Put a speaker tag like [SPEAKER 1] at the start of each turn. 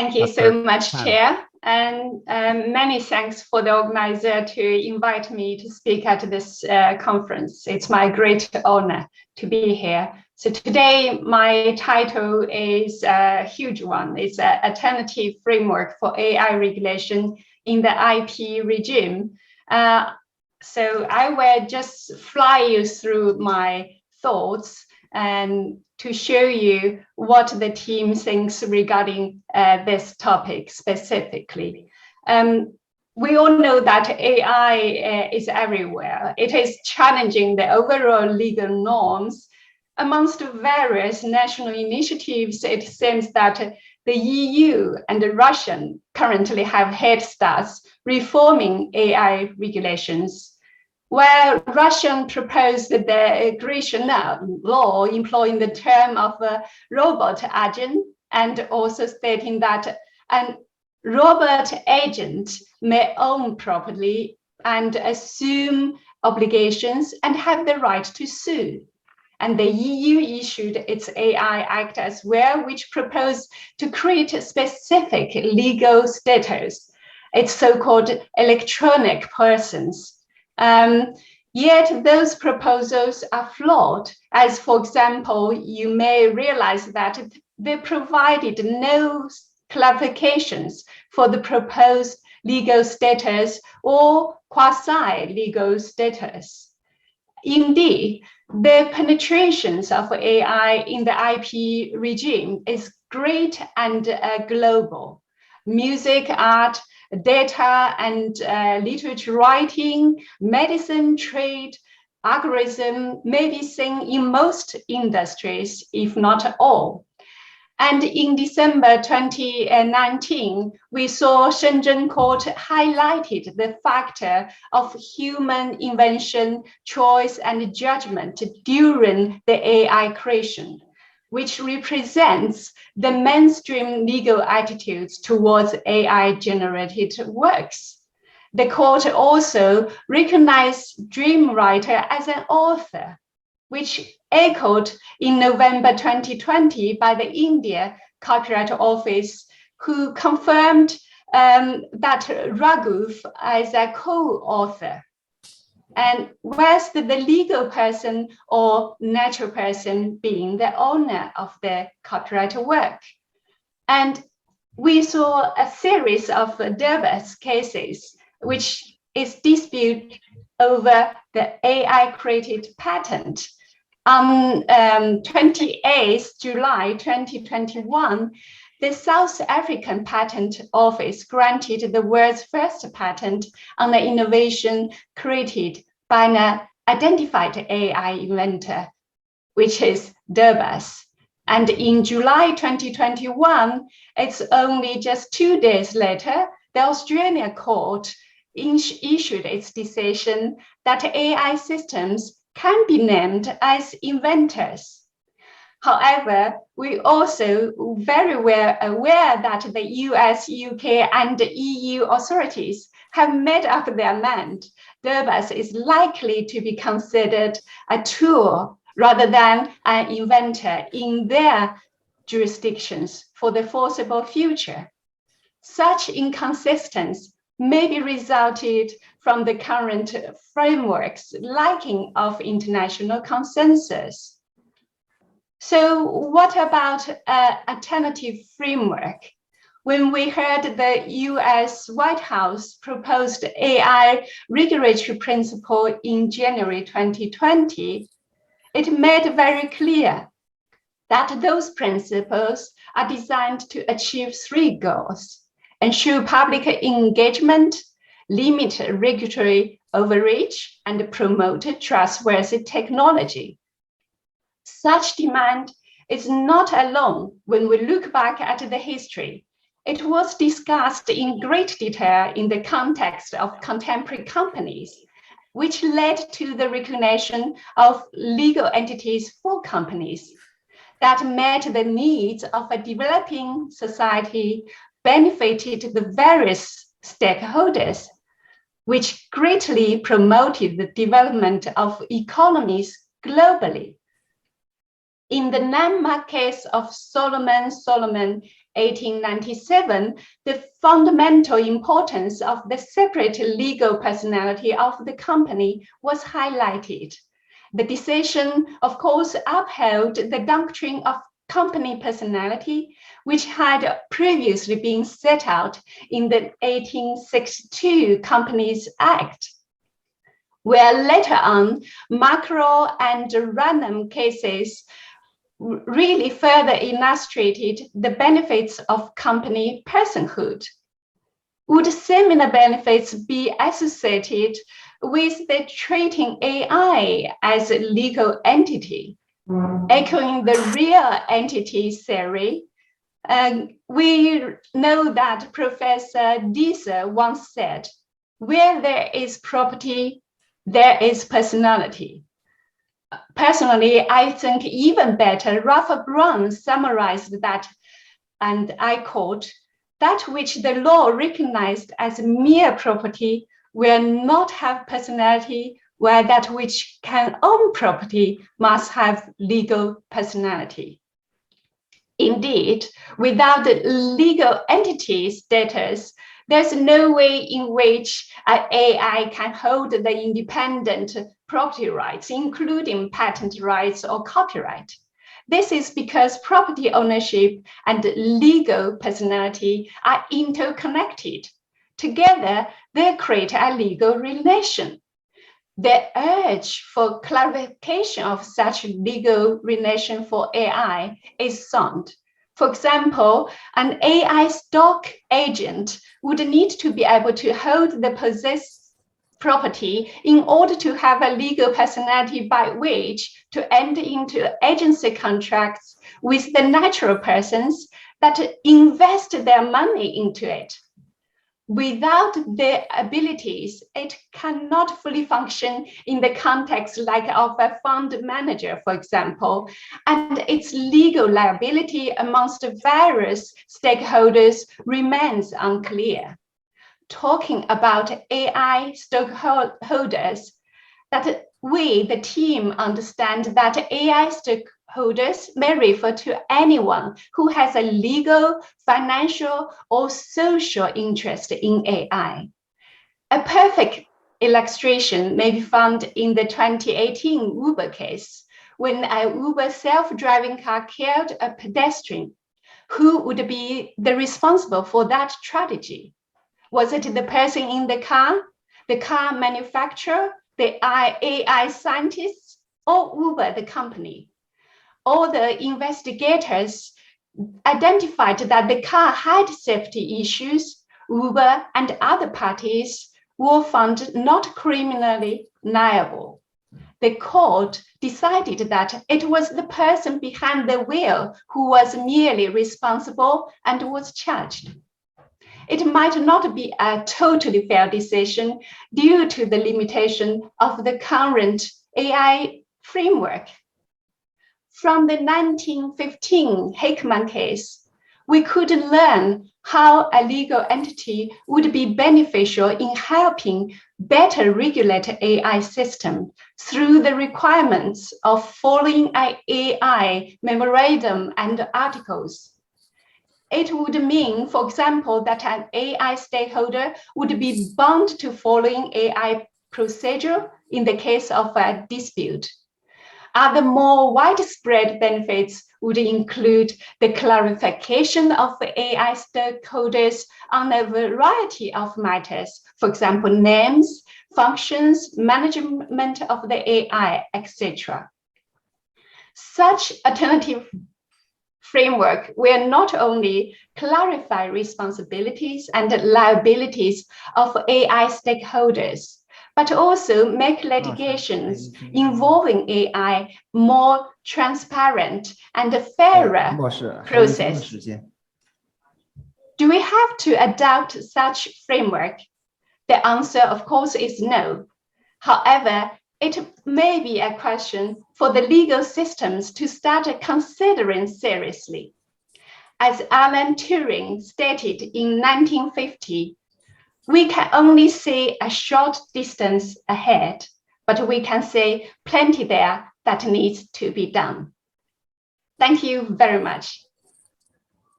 [SPEAKER 1] Thank you so much, Chair, and many thanks for the organizer to invite me to speak at this conference. It's my great honor to be here. So today, my title is a huge one. It's an alternative framework for AI regulation in the IP regime. So I will just fly you through my thoughts and to show you what the team thinks regarding this topic specifically. We all know that AI is everywhere. It is challenging the overall legal norms. Amongst various national initiatives, it seems that the EU and Russia currently have head starts reforming AI regulations. Where Russia proposed the Grecian law employing the term of a robot agent and also stating that a robot agent may own property and assume obligations and have the right to sue. And the EU issued its AI Act as well, which proposed to create a specific legal status. It's so-called electronic persons. Yet those proposals are flawed, as for example, you may realize that they provided no clarifications for the proposed legal status or quasi-legal status. Indeed, the penetrations of AI in the IP regime is great and global. Music, art, data and literature writing, medicine, trade, algorithm may be seen in most industries, if not all. And in December 2019, we saw Shenzhen Court highlighted the factor of human invention, choice, and judgment during the AI creation, which represents the mainstream legal attitudes towards AI-generated works. The court also recognized Dreamwriter as an author, which echoed in November 2020 by the India Copyright Office, who confirmed that Raghuv as a co-author. And whereas the legal person or natural person being the owner of the copyright work. And we saw a series of diverse cases, which is dispute over the AI-created patent. On 28th July 2021, the South African Patent Office granted the world's first patent on the innovation created by an identified AI inventor, which is Durbus. And in July 2021, it's only just 2 days later, the Australian court issued its decision that AI systems can be named as inventors. However, we also very well aware that the US, UK, and EU authorities have made up their mind. Durbus is likely to be considered a tool rather than an inventor in their jurisdictions for the foreseeable future. Such inconsistency may be resulted from the current framework's lacking of international consensus. So what about an alternative framework? When we heard the US White House proposed AI regulatory principle in January 2020, it made very clear that those principles are designed to achieve 3 goals: ensure public engagement, limit regulatory overreach, and promote trustworthy technology. Such demand is not alone when we look back at the history. It was discussed in great detail in the context of contemporary companies, which led to the recognition of legal entities for companies that met the needs of a developing society, benefited the various stakeholders, which greatly promoted the development of economies globally. In the landmark case of Solomon 1897, the fundamental importance of the separate legal personality of the company was highlighted. The decision, of course, upheld the doctrine of company personality, which had previously been set out in the 1862 Companies Act, where later on, Macro and random cases really further illustrated the benefits of company personhood. Would similar benefits be associated with the treating AI as a legal entity? Echoing the real entity theory, we know that Professor BIICL once said, where there is property, there is personality. Personally, I think even better, Ralph Brown summarized that, and I quote, that which the law recognized as mere property will not have personality, where that which can own property must have legal personality. Indeed, without the legal entity status, there's no way in which an AI can hold the independent property rights, including patent rights or copyright. This is because property ownership and legal personality are interconnected. Together, they create a legal relation. The urge for clarification of such legal relation for AI is sound. For example, an AI stock agent would need to be able to hold the possessed property in order to have a legal personality by which to enter into agency contracts with the natural persons that invest their money into it. Without their abilities, it cannot fully function in the context like of a fund manager, for example, and its legal liability amongst various stakeholders remains unclear. Talking about AI stakeholders, that we, the team, understand that AI stakeholders may refer to anyone who has a legal, financial, or social interest in AI. A perfect illustration may be found in the 2018 Uber case, when an Uber self-driving car killed a pedestrian. Who would be the responsible for that tragedy? Was it the person in the car manufacturer, the AI scientists, or Uber, the company? All the investigators identified that the car had safety issues. Uber and other parties were found not criminally liable. The court decided that it was the person behind the wheel who was merely responsible and was charged. It might not be a totally fair decision due to the limitation of the current AI framework. From the 1915 Hickman case, we could learn how a legal entity would be beneficial in helping better regulate AI system through the requirements of following AI memorandum and articles. It would mean, for example, that an AI stakeholder would be bound to following AI procedure in the case of a dispute. Other more widespread benefits would include the clarification of AI stakeholders on a variety of matters, for example, names, functions, management of the AI, etc. Such alternative framework will not only clarify responsibilities and liabilities of AI stakeholders, but also make litigations involving AI more transparent and a fairer process. Do we have to adopt such framework? The answer, of course, is no. However, it may be a question for the legal systems to start considering seriously. As Alan Turing stated in 1950, we can only see a short distance ahead, but we can see plenty there that needs to be done. Thank you very much.